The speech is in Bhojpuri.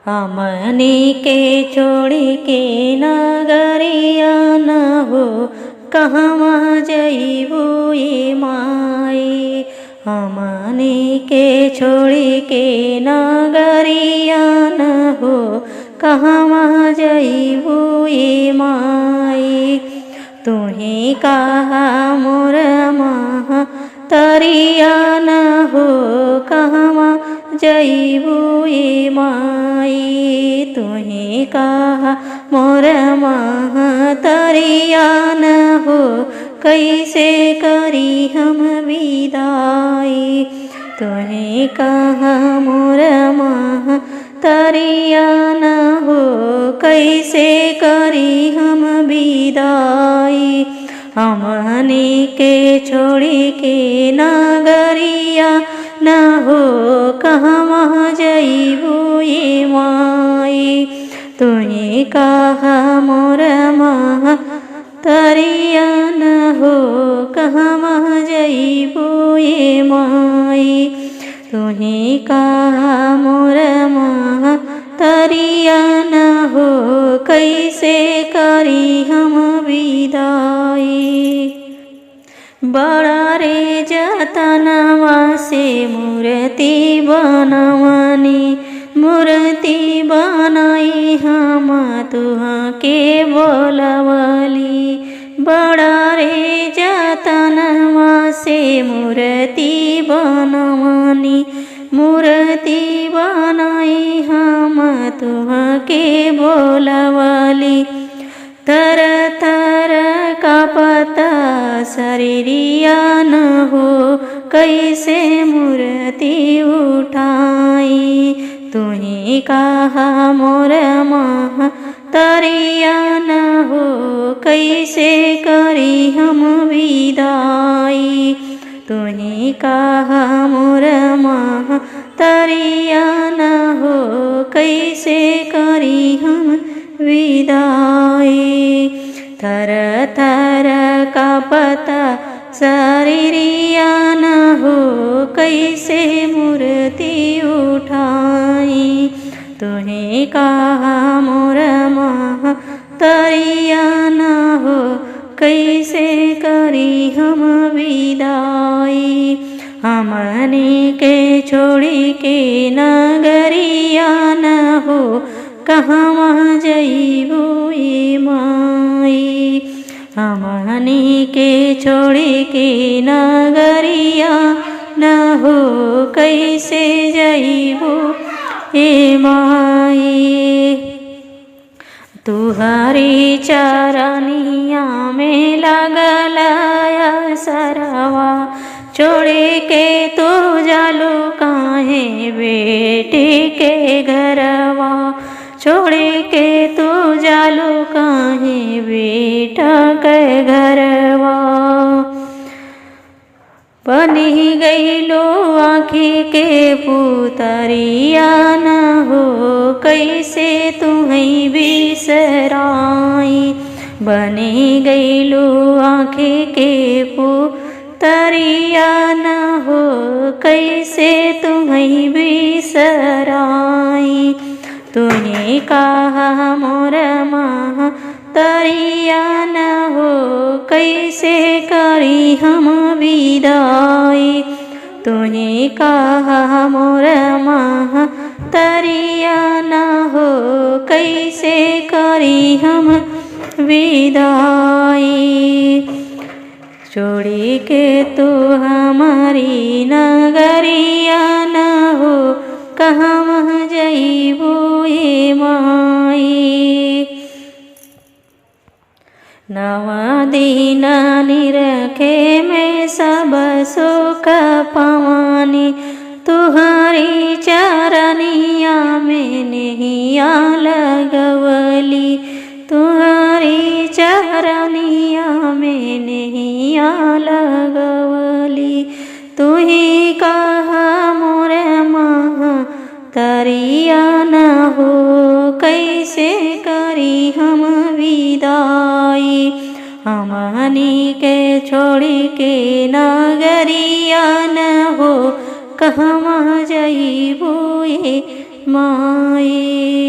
हमनी के छोड़ी के नगरिया न हो कहवा जइबू ए माई। हमनी के छोड़ी के नगरिया न हो कहवा जइबू ए माई। तुही कहा मोर महतरिया न हो कहवा जइबू ए माई। तुही कहा मोर महतरिया न हो कैसे करी हम विदाई। तुही कहा मोर महतरिया न हो कैसे करी हम विदाई। हमनी के छोड़ी के नगरिया न हो कहवा जइबू ए माई। तुही कहा मोर महतरिया न हो कहवा जइबू ए माई। तुही कहा मोर महतरिया न हो कैसे करी हम विदाई। बड़ा रे जतनवा से मूर्ति बनवनी, मूर्ति बनाई हम तुहा के बोलवली। बड़ा रे जतनवा से मूर्ति बनवनी, मूर्ति बनाई हम तुहा के बोलवली। थर थर कांपता शरीरिया न हो कैसे मूर्ति उठाई। तुही कहा मोर महतरिया न हो कैसे करी हम विदाई। तुही कहा मोर महतरिया न हो कैसे करी हम विदाई। थर थर कांपता शरीरिया न हो कैसे मूर्ति उठाई। तुही कहा मोर महतरिया न हो कैसे करी हम विदाई। हमनी के छोड़ी के नगरिया न हो कहवा जइबू ए माई। हमनी के छोड़ी के नगरिया न हो कैसे जइबू ए माई। तुहरी चरनिया में लगल सरवा, छोड़े के तू जालू काहे बेटी के घरवा। छोड़े के तू जालू काहे बेटा के घरवा। बनी गईलो आँखी के पुतरिया न हो कैसे तुम्हें बिसराई। बनी गईलो आँखी के पुतरिया न हो कैसे तुम्हें बिसराई। तुही कहा मोर महतरिया न हो कैसे करी हम विदाई। तुही कहा मोर महतरिया न हो कैसे करी हम विदाई। छोड़ी के तू हमारी नगरिया न हो कहवा जइबू ए माई। नवा दिन निरखे में सब सुख पवानी, तुहारी चरनिया में नैया लगवली। तुहारी चरनिया में नैया लगवली। तुही कहा मोर महतरिया न हो कैसे करी हम विदाई। हमनी के छोड़ी के नगरिया न हो कहवा जइबू ए माई।